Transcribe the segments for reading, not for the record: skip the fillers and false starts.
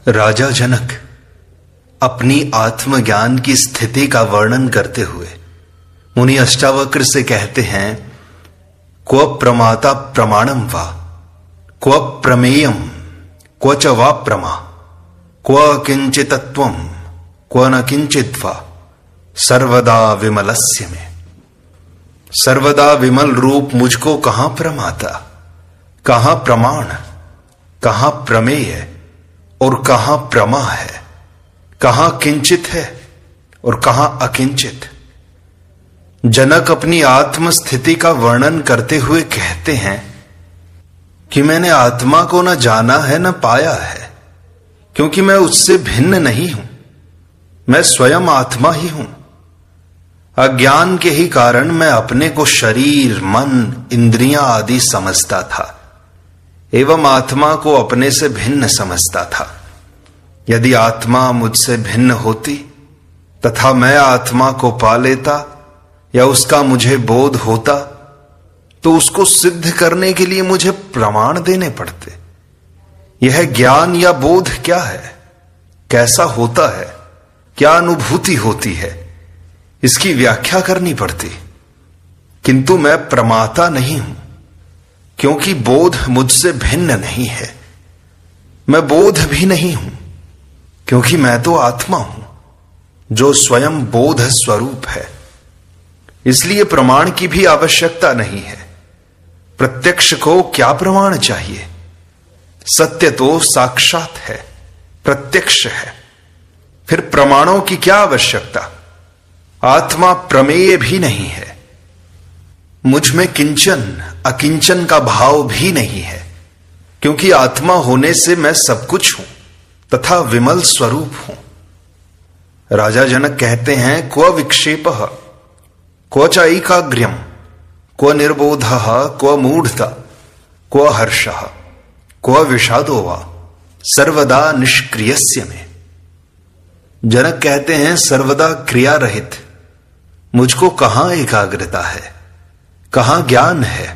राजा जनक अपनी आत्मज्ञान की स्थिति का वर्णन करते हुए मुनि अष्टावक्र से कहते हैं, क्व प्रमाता प्रमाणम वा, क्व प्रमेयम, क्व च वा प्रमा, क्व किंचितत्वम, क्व न किंचित वा, सर्वदा विमलस्य में। सर्वदा विमल रूप मुझको कहां प्रमाता, कहां प्रमाण, कहां प्रमेय और कहां प्रमा है, कहां किंचित है और कहां अकिंचित। जनक अपनी आत्म स्थिति का वर्णन करते हुए कहते हैं कि मैंने आत्मा को न जाना है न पाया है, क्योंकि मैं उससे भिन्न नहीं हूं, मैं स्वयं आत्मा ही हूं। अज्ञान के ही कारण मैं अपने को शरीर, मन, इंद्रियां आदि समझता था एवं आत्मा को अपने से भिन्न समझता था। यदि आत्मा मुझसे भिन्न होती तथा मैं आत्मा को पा लेता या उसका मुझे बोध होता तो उसको सिद्ध करने के लिए मुझे प्रमाण देने पड़ते। यह ज्ञान या बोध क्या है, कैसा होता है, क्या अनुभूति होती है, इसकी व्याख्या करनी पड़ती। किंतु मैं प्रमाता नहीं हूं, क्योंकि बोध मुझसे भिन्न नहीं है। मैं बोध भी नहीं हूं, क्योंकि मैं तो आत्मा हूं जो स्वयं बोध स्वरूप है। इसलिए प्रमाण की भी आवश्यकता नहीं है। प्रत्यक्ष को क्या प्रमाण चाहिए? सत्य तो साक्षात है, प्रत्यक्ष है, फिर प्रमाणों की क्या आवश्यकता? आत्मा प्रमेय भी नहीं है। मुझ में किंचन अकिंचन का भाव भी नहीं है, क्योंकि आत्मा होने से मैं सब कुछ हूं तथा विमल स्वरूप हूं। राजा जनक कहते हैं, क्व विक्षेपः, क्व च ऐकाग्र्यम, क्व निर्बोधः, क्व मूढ़ता, क्व हर्षः, क्व विषादो वा, सर्वदा निष्क्रियस्य में। जनक कहते हैं, सर्वदा क्रिया रहित मुझको कहां एकाग्रता है, कहां ज्ञान है,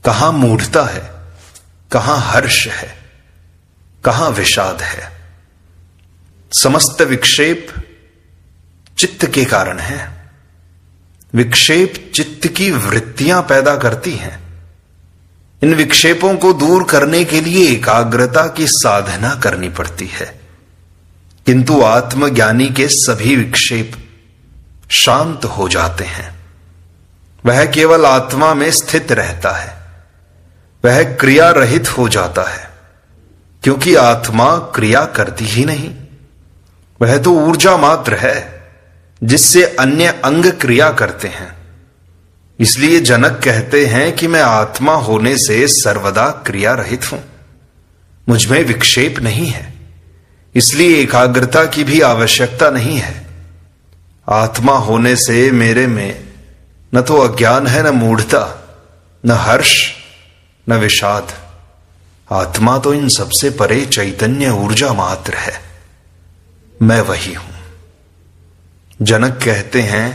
कहां मूढ़ता है, कहां हर्ष है, कहां विषाद है। समस्त विक्षेप चित्त के कारण है। विक्षेप चित्त की वृत्तियां पैदा करती हैं। इन विक्षेपों को दूर करने के लिए एकाग्रता की साधना करनी पड़ती है। किंतु आत्मज्ञानी के सभी विक्षेप शांत हो जाते हैं। वह केवल आत्मा में स्थित रहता है। वह क्रिया रहित हो जाता है, क्योंकि आत्मा क्रिया करती ही नहीं। वह तो ऊर्जा मात्र है जिससे अन्य अंग क्रिया करते हैं। इसलिए जनक कहते हैं कि मैं आत्मा होने से सर्वदा क्रिया रहित हूं, मुझ में विक्षेप नहीं है, इसलिए एकाग्रता की भी आवश्यकता नहीं है। आत्मा होने से मेरे में न तो अज्ञान है, न मूढ़ता, न हर्ष, न विषाद। आत्मा तो इन सबसे परे चैतन्य ऊर्जा मात्र है। मैं वही हूं। जनक कहते हैं,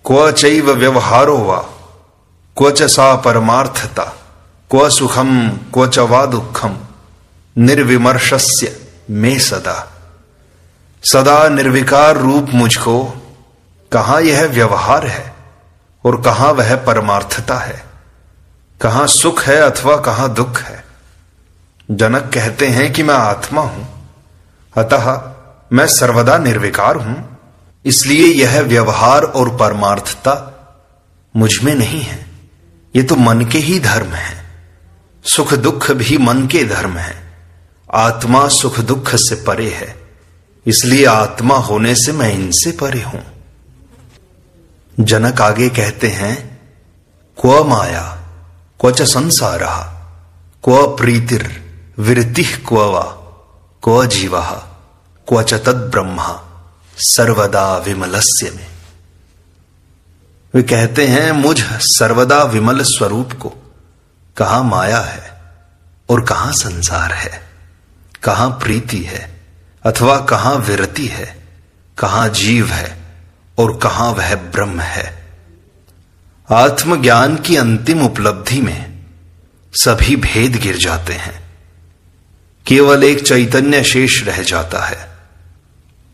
क्व चैव व्यवहारो वा, क्व च सा परमार्थता, क्व सुखम क्व च वा दुःखम, निर्विमर्शस्य में सदा। सदा निर्विकार रूप मुझको कहां यह व्यवहार है और कहां वह परमार्थता है, कहां सुख है अथवा कहां दुख है। जनक कहते हैं कि मैं आत्मा हूं, अतः मैं सर्वदा निर्विकार हूं, इसलिए यह व्यवहार और परमार्थता मुझ में नहीं है। ये तो मन के ही धर्म है। सुख दुख भी मन के धर्म है। आत्मा सुख दुख से परे है, इसलिए आत्मा होने से मैं इनसे परे हूं। जनक आगे कहते हैं, क्व माया, क्व च संसारः, क्व प्रीतिर विरतिः क्व वा, क्व जीवः, क्व च तद् ब्रह्म सर्वदा विमलस्य में। वे कहते हैं, मुझ सर्वदा विमल स्वरूप को कहां माया है और कहां संसार है, कहां प्रीति है अथवा कहां विरति है, कहां जीव है और कहां वह ब्रह्म है। आत्मज्ञान की अंतिम उपलब्धि में सभी भेद गिर जाते हैं, केवल एक चैतन्य शेष रह जाता है।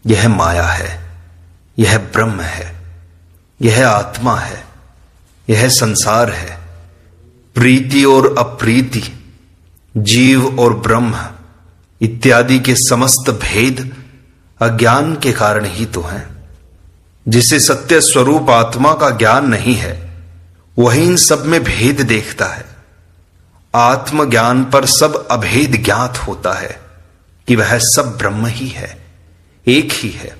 यह माया है, यह ब्रह्म है, यह आत्मा है, यह संसार है। प्रीति और अप्रीति, जीव और ब्रह्म इत्यादि के समस्त भेद अज्ञान के कारण ही तो हैं। जिसे सत्य स्वरूप आत्मा का ज्ञान नहीं है, वही इन सब में भेद देखता है। आत्मज्ञान पर सब अभेद ज्ञात होता है कि वह सब ब्रह्म ही है, एक ही है।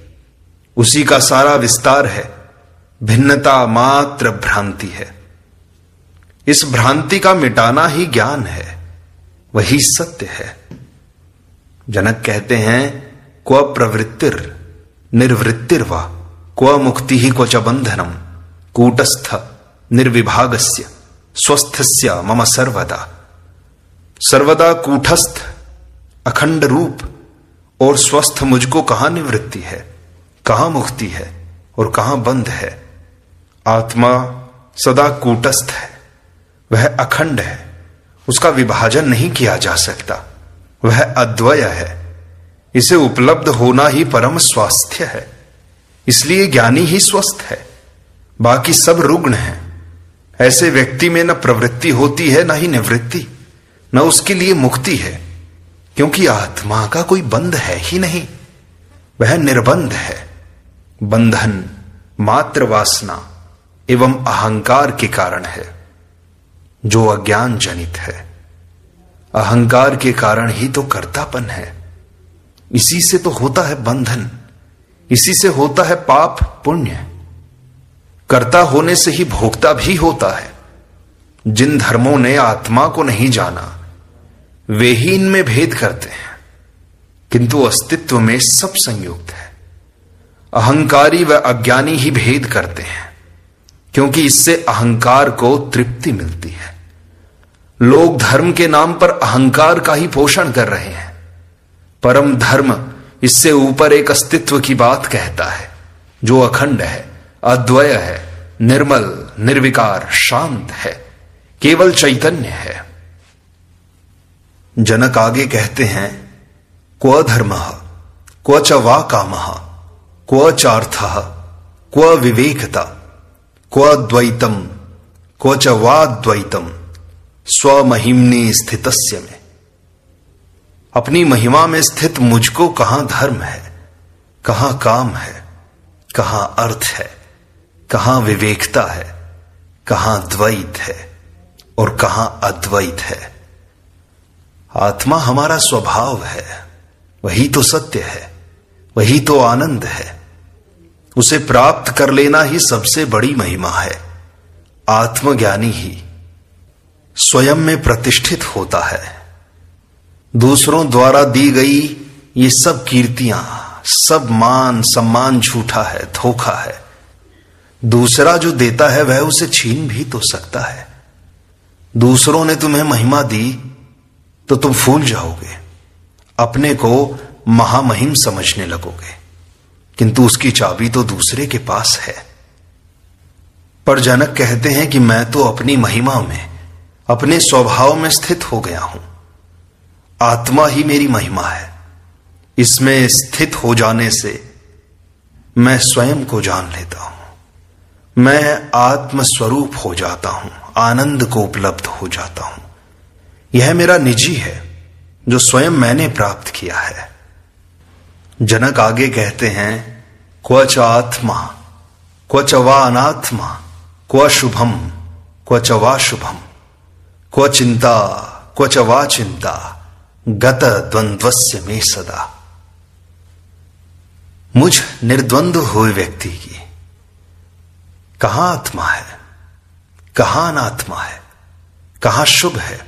उसी का सारा विस्तार है, भिन्नता मात्र भ्रांति है। इस भ्रांति का मिटाना ही ज्ञान है, वही सत्य है। जनक कहते हैं, क्व प्रवृत्तिर निर्वृत्तिर्वा क्व मुक्ति ही क्व च बंधनम कूटस्थ निर्विभागस्य स्वस्थस्य मम सर्वदा। सर्वदा कूटस्थ अखंड रूप और स्वस्थ मुझको कहां निवृत्ति है, कहां मुक्ति है और कहां बंध है। आत्मा सदा कूटस्थ है, वह अखंड है, उसका विभाजन नहीं किया जा सकता, वह अद्वय है। इसे उपलब्ध होना ही परम स्वास्थ्य है, इसलिए ज्ञानी ही स्वस्थ है, बाकी सब रुग्ण है। ऐसे व्यक्ति में न प्रवृत्ति होती है, न ही निवृत्ति, न उसके लिए मुक्ति है, क्योंकि आत्मा का कोई बंध है ही नहीं, वह निर्बंध है। बंधन मात्र वासना एवं अहंकार के कारण है, जो अज्ञान जनित है। अहंकार के कारण ही तो कर्तापन है, इसी से तो होता है बंधन, इसी से होता है पाप पुण्य। कर्ता होने से ही भोक्ता भी होता है। जिन धर्मों ने आत्मा को नहीं जाना, वे ही इनमें भेद करते हैं, किंतु अस्तित्व में सब संयुक्त है। अहंकारी व अज्ञानी ही भेद करते हैं, क्योंकि इससे अहंकार को तृप्ति मिलती है। लोग धर्म के नाम पर अहंकार का ही पोषण कर रहे हैं। परम धर्म इससे ऊपर एक अस्तित्व की बात कहता है, जो अखंड है, अद्वय है, निर्मल निर्विकार शांत है, केवल चैतन्य है। जनक आगे कहते हैं, क्व धर्मः क्व च वा कामः क्व चार्थः क्व विवेकता क्व द्वैतम क्व च वा द्वैतम स्वमहिम्नि स्थितस्य में। अपनी महिमा में स्थित मुझको कहां धर्म है, कहां काम है, कहां अर्थ है, कहां विवेकता है, कहां द्वैत है और कहां अद्वैत है। आत्मा हमारा स्वभाव है, वही तो सत्य है, वही तो आनंद है। उसे प्राप्त कर लेना ही सबसे बड़ी महिमा है। आत्मज्ञानी ही स्वयं में प्रतिष्ठित होता है। दूसरों द्वारा दी गई ये सब कीर्तियां, सब मान सम्मान झूठा है, धोखा है। दूसरा जो देता है वह उसे छीन भी तो सकता है। दूसरों ने तुम्हें महिमा दी तो तुम फूल जाओगे, अपने को महामहिम समझने लगोगे, किंतु उसकी चाबी तो दूसरे के पास है। पर जनक कहते हैं कि मैं तो अपनी महिमा में, अपने स्वभाव में स्थित हो गया हूं। आत्मा ही मेरी महिमा है। इसमें स्थित हो जाने से मैं स्वयं को जान लेता हूं। मैं आत्म स्वरूप हो जाता हूं, आनंद को उपलब्ध हो जाता हूं। यह मेरा निजी है, जो स्वयं मैंने प्राप्त किया है। जनक आगे कहते हैं, क्व च आत्मा क्व च वा अनात्मा क्व शुभम क्व च वा शुभम क्व चिंता क्व च वा चिंता गत द्वंद्वस्य में सदा। मुझ निर्द्वंद्व हुए व्यक्ति की कहां आत्मा है, कहां अनात्मा है, कहां शुभ है,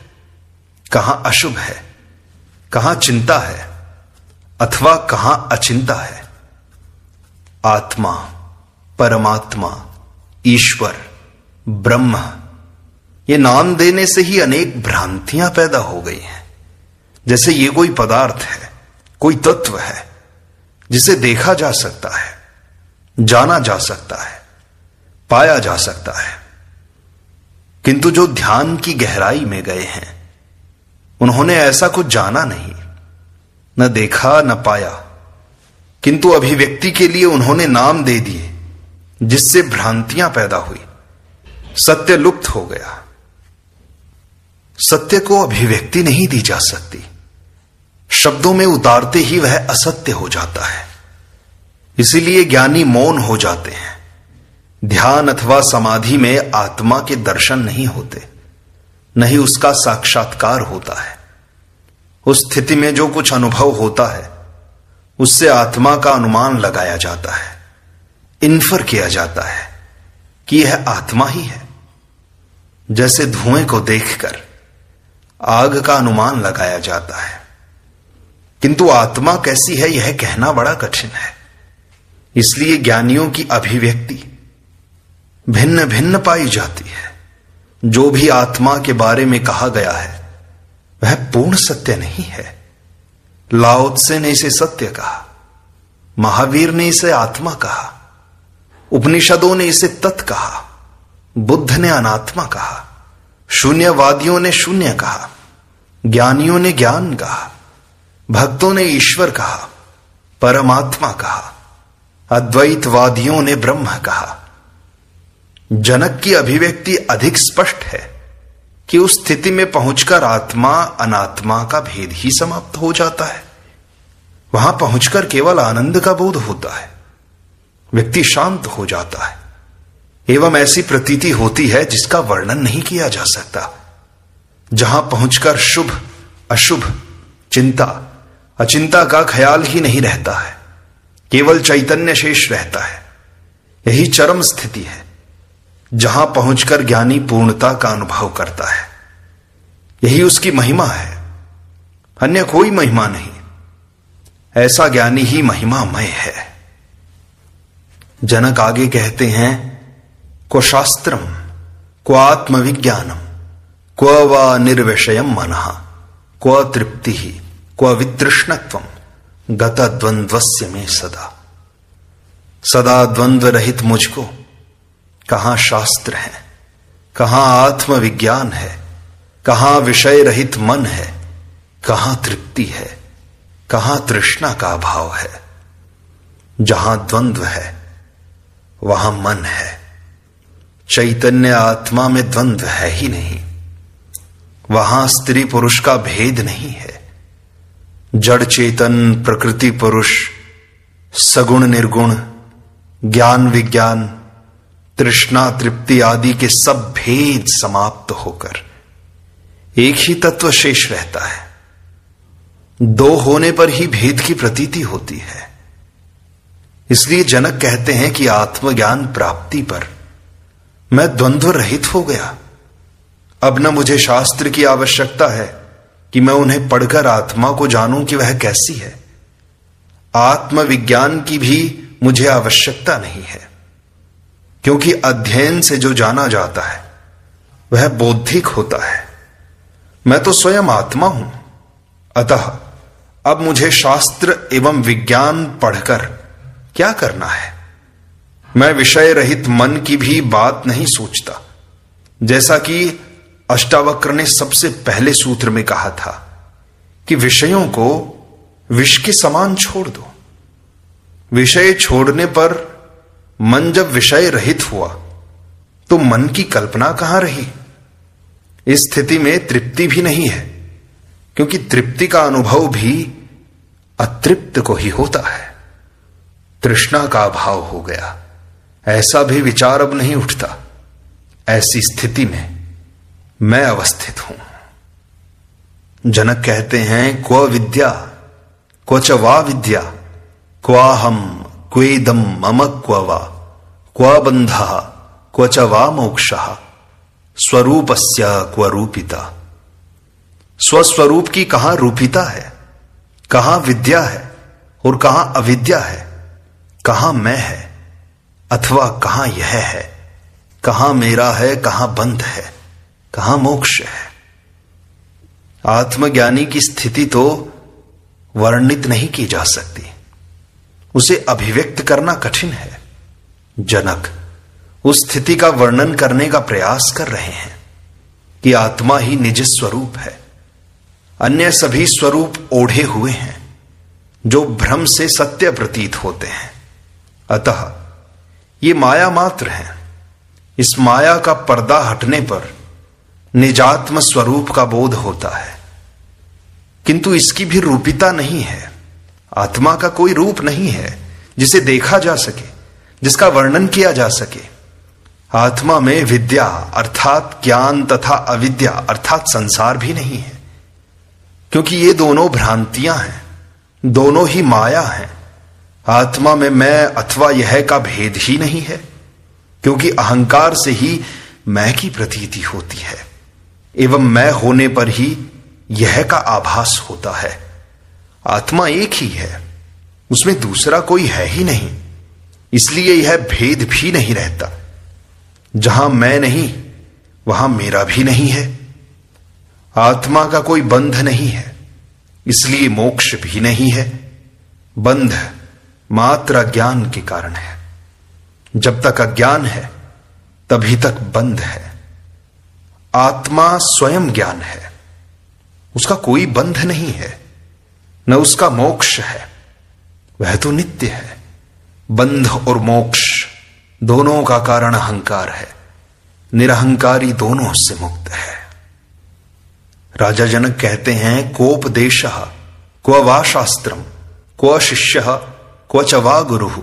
कहां अशुभ है, कहां चिंता है अथवा कहां अचिंता है। आत्मा, परमात्मा, ईश्वर, ब्रह्म, ये नाम देने से ही अनेक भ्रांतियां पैदा हो गई हैं। जैसे ये कोई पदार्थ है, कोई तत्व है जिसे देखा जा सकता है, जाना जा सकता है, पाया जा सकता है। किंतु जो ध्यान की गहराई में गए हैं, उन्होंने ऐसा कुछ जाना नहीं, न देखा न पाया, किंतु अभिव्यक्ति के लिए उन्होंने नाम दे दिए, जिससे भ्रांतियां पैदा हुई। सत्य लुप्त हो गया। सत्य को अभिव्यक्ति नहीं दी जा सकती। शब्दों में उतारते ही वह असत्य हो जाता है। इसीलिए ज्ञानी मौन हो जाते हैं। ध्यान अथवा समाधि में आत्मा के दर्शन नहीं होते, नहीं उसका साक्षात्कार होता है। उस स्थिति में जो कुछ अनुभव होता है उससे आत्मा का अनुमान लगाया जाता है, इन्फर किया जाता है कि यह आत्मा ही है। जैसे धुएं को देखकर आग का अनुमान लगाया जाता है, किंतु आत्मा कैसी है यह कहना बड़ा कठिन है। इसलिए ज्ञानियों की अभिव्यक्ति भिन्न भिन्न पाई जाती है। जो भी आत्मा के बारे में कहा गया है वह पूर्ण सत्य नहीं है। लाओ त्से ने इसे सत्य कहा, महावीर ने इसे आत्मा कहा, उपनिषदों ने इसे तत् कहा, बुद्ध ने अनात्मा कहा, शून्यवादियों ने शून्य कहा, ज्ञानियों ने ज्ञान कहा, भक्तों ने ईश्वर कहा, परमात्मा कहा, अद्वैतवादियों ने ब्रह्म कहा। जनक की अभिव्यक्ति अधिक स्पष्ट है कि उस स्थिति में पहुंचकर आत्मा अनात्मा का भेद ही समाप्त हो जाता है। वहां पहुंचकर केवल आनंद का बोध होता है। व्यक्ति शांत हो जाता है एवं ऐसी प्रतीति होती है जिसका वर्णन नहीं किया जा सकता। जहां पहुंचकर शुभ अशुभ, चिंता अचिंता का ख्याल ही नहीं रहता है, केवल चैतन्य शेष रहता है। यही चरम स्थिति है जहां पहुंचकर ज्ञानी पूर्णता का अनुभव करता है। यही उसकी महिमा है, अन्य कोई महिमा नहीं। ऐसा ज्ञानी ही महिमामय है। जनक आगे कहते हैं, क्व शास्त्रम क्व आत्मविज्ञानम क्व वा निर्विषयम मनः क्व तृप्ति क्व वितृष्णत्वम गत द्वंद्वस्य में सदा। सदा द्वंद्व रहित मुझको कहां शास्त्र है, कहां आत्मविज्ञान है, कहां विषय रहित मन है, कहां तृप्ति है, कहां तृष्णा का अभाव है। जहां द्वंद्व है वहां मन है। चैतन्य आत्मा में द्वंद्व है ही नहीं। वहां स्त्री पुरुष का भेद नहीं है। जड़ चेतन, प्रकृति पुरुष, सगुण निर्गुण, ज्ञान विज्ञान, तृष्णा तृप्ति आदि के सब भेद समाप्त होकर एक ही तत्व शेष रहता है। दो होने पर ही भेद की प्रतीति होती है। इसलिए जनक कहते हैं कि आत्मज्ञान प्राप्ति पर मैं द्वंद्व रहित हो गया। अब न मुझे शास्त्र की आवश्यकता है कि मैं उन्हें पढ़कर आत्मा को जानूं कि वह कैसी है। आत्मविज्ञान की भी मुझे आवश्यकता नहीं है, क्योंकि अध्ययन से जो जाना जाता है वह बौद्धिक होता है। मैं तो स्वयं आत्मा हूं। अतः अब मुझे शास्त्र एवं विज्ञान पढ़कर क्या करना है। मैं विषय रहित मन की भी बात नहीं सोचता। जैसा कि अष्टावक्र ने सबसे पहले सूत्र में कहा था कि विषयों को विष के समान छोड़ दो। विषय छोड़ने पर मन जब विषय रहित हुआ तो मन की कल्पना कहां रही। इस स्थिति में तृप्ति भी नहीं है, क्योंकि तृप्ति का अनुभव भी अतृप्त को ही होता है। तृष्णा का अभाव हो गया, ऐसा भी विचार अब नहीं उठता। ऐसी स्थिति में मैं अवस्थित हूं। जनक कहते हैं, क्व विद्या क्व च वा विद्या क्वाहम क्वेदम मम क्व वा क्व बंधः क्व च वा मोक्षः स्वरूपस्य क्व रूपिता। स्वस्वरूप की कहां रूपिता है, कहां विद्या है और कहां अविद्या है, कहां मैं है अथवा कहां यह है, कहां मेरा है, कहां बंध है, कहां मोक्ष है। आत्मज्ञानी की स्थिति तो वर्णित नहीं की जा सकती, उसे अभिव्यक्त करना कठिन है। जनक उस स्थिति का वर्णन करने का प्रयास कर रहे हैं कि आत्मा ही निज स्वरूप है, अन्य सभी स्वरूप ओढ़े हुए हैं। जो भ्रम से सत्य प्रतीत होते हैं। अतः ये माया मात्र है। इस माया का पर्दा हटने पर निजात्म स्वरूप का बोध होता है, किंतु इसकी भी रूपिता नहीं है। आत्मा का कोई रूप नहीं है जिसे देखा जा सके, जिसका वर्णन किया जा सके। आत्मा में विद्या अर्थात ज्ञान तथा अविद्या अर्थात संसार भी नहीं है, क्योंकि ये दोनों भ्रांतियां हैं, दोनों ही माया हैं। आत्मा में मैं अथवा यह का भेद ही नहीं है, क्योंकि अहंकार से ही मैं की प्रतीति होती है, एवं मैं होने पर ही यह का आभास होता है। आत्मा एक ही है, उसमें दूसरा कोई है ही नहीं, इसलिए यह भेद भी नहीं रहता। जहां मैं नहीं वहां मेरा भी नहीं है। आत्मा का कोई बंध नहीं है, इसलिए मोक्ष भी नहीं है। बंध मात्र अज्ञान के कारण है। जब तक अज्ञान है तभी तक बंध है। आत्मा स्वयं ज्ञान है, उसका कोई बंध नहीं है, न उसका मोक्ष है, वह तो नित्य है। बंध और मोक्ष दोनों का कारण अहंकार है। निरहंकारी दोनों से मुक्त है। राजा जनक कहते हैं, कोपदेशः क्व वा शास्त्रम क्व शिष्यः क्व च वा गुरुः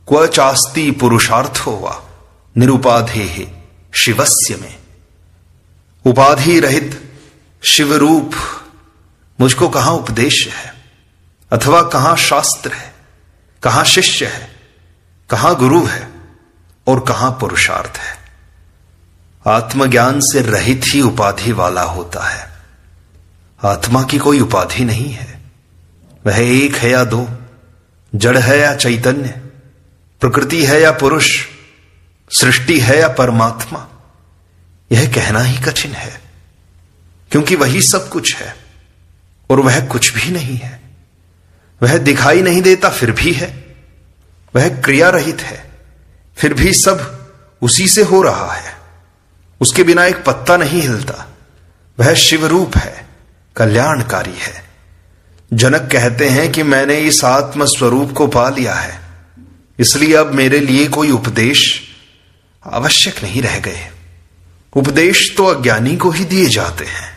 क्व चास्ति पुरुषार्थो वा निरुपाधेः शिवस्य में। उपाधि रहित शिवरूप मुझको कहां उपदेश है, अथवा कहां शास्त्र है, कहां शिष्य है, कहां गुरु है और कहां पुरुषार्थ है। आत्मज्ञान से रहित ही उपाधि वाला होता है। आत्मा की कोई उपाधि नहीं है। वह एक है या दो, जड़ है या चैतन्य, प्रकृति है या पुरुष, सृष्टि है या परमात्मा, यह कहना ही कठिन है, क्योंकि वही सब कुछ है और वह कुछ भी नहीं है। वह दिखाई नहीं देता फिर भी है, वह क्रिया रहित है फिर भी सब उसी से हो रहा है। उसके बिना एक पत्ता नहीं हिलता। वह शिवरूप है, कल्याणकारी है। जनक कहते हैं कि मैंने इस आत्म स्वरूप को पा लिया है, इसलिए अब मेरे लिए कोई उपदेश आवश्यक नहीं रह गए। उपदेश तो अज्ञानी को ही दिए जाते हैं।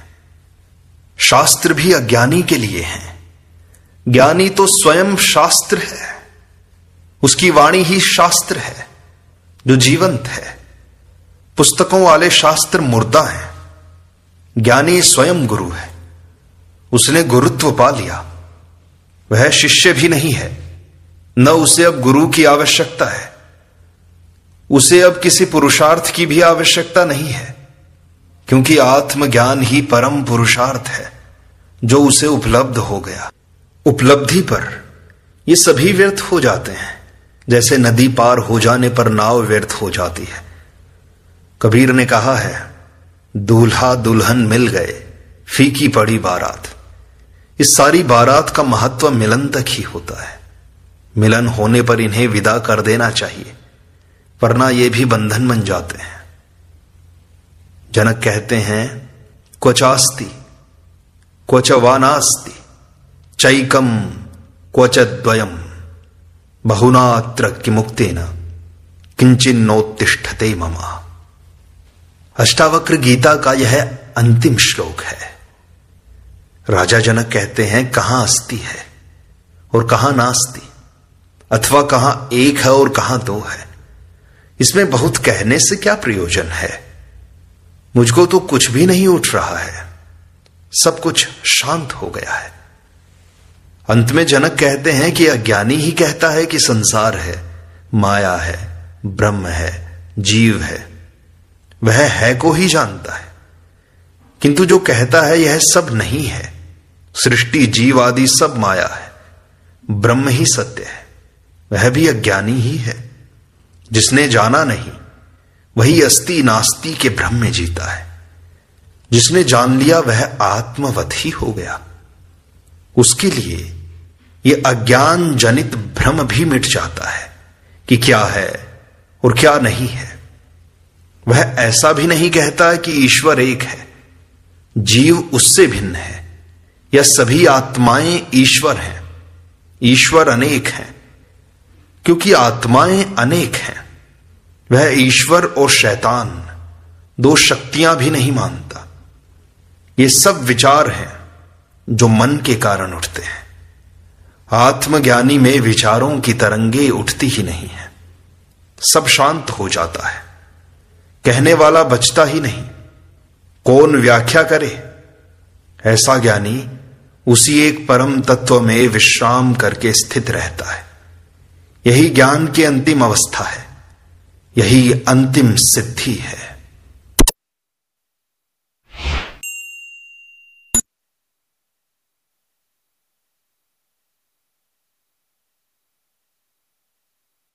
शास्त्र भी अज्ञानी के लिए हैं। ज्ञानी तो स्वयं शास्त्र है, उसकी वाणी ही शास्त्र है जो जीवंत है। पुस्तकों वाले शास्त्र मुर्दा हैं। ज्ञानी स्वयं गुरु है, उसने गुरुत्व पा लिया। वह शिष्य भी नहीं है, न उसे अब गुरु की आवश्यकता है। उसे अब किसी पुरुषार्थ की भी आवश्यकता नहीं है, क्योंकि आत्मज्ञान ही परम पुरुषार्थ है जो उसे उपलब्ध हो गया। उपलब्धि पर ये सभी व्यर्थ हो जाते हैं, जैसे नदी पार हो जाने पर नाव व्यर्थ हो जाती है। कबीर ने कहा है, दूल्हा दुल्हन मिल गए, फीकी पड़ी बारात। इस सारी बारात का महत्व मिलन तक ही होता है। मिलन होने पर इन्हें विदा कर देना चाहिए, वरना ये भी बंधन बन जाते हैं। जनक कहते हैं, क्वचास्ति क्वच वानास्ति चैकम क्वच द्वयम बहुनात्र किमुक्तेन किंचिन्नोत्तिष्ठते ममा। अष्टावक्र गीता का यह अंतिम श्लोक है। राजा जनक कहते हैं, कहां अस्ति है और कहां नास्ति, अथवा कहां एक है और कहां दो है। इसमें बहुत कहने से क्या प्रयोजन है। मुझको तो कुछ भी नहीं उठ रहा है, सब कुछ शांत हो गया है। अंत में जनक कहते हैं कि अज्ञानी ही कहता है कि संसार है, माया है, ब्रह्म है, जीव है। वह है को ही जानता है, किंतु जो कहता है यह सब नहीं है, सृष्टि जीव आदि सब माया है, ब्रह्म ही सत्य है, वह भी अज्ञानी ही है। जिसने जाना नहीं वही अस्ति नास्ति के भ्रम में जीता है। जिसने जान लिया वह आत्मवत ही हो गया। उसके लिए यह अज्ञान जनित भ्रम भी मिट जाता है कि क्या है और क्या नहीं है। वह ऐसा भी नहीं कहता कि ईश्वर एक है, जीव उससे भिन्न है, या सभी आत्माएं ईश्वर हैं। ईश्वर अनेक हैं, क्योंकि आत्माएं अनेक हैं। वह ईश्वर और शैतान दो शक्तियां भी नहीं मानता। ये सब विचार हैं जो मन के कारण उठते हैं। आत्मज्ञानी में विचारों की तरंगे उठती ही नहीं है, सब शांत हो जाता है, कहने वाला बचता ही नहीं। कौन व्याख्या करे? ऐसा ज्ञानी उसी एक परम तत्व में विश्राम करके स्थित रहता है। यही ज्ञान की अंतिम अवस्था है, यही अंतिम सिद्धि है।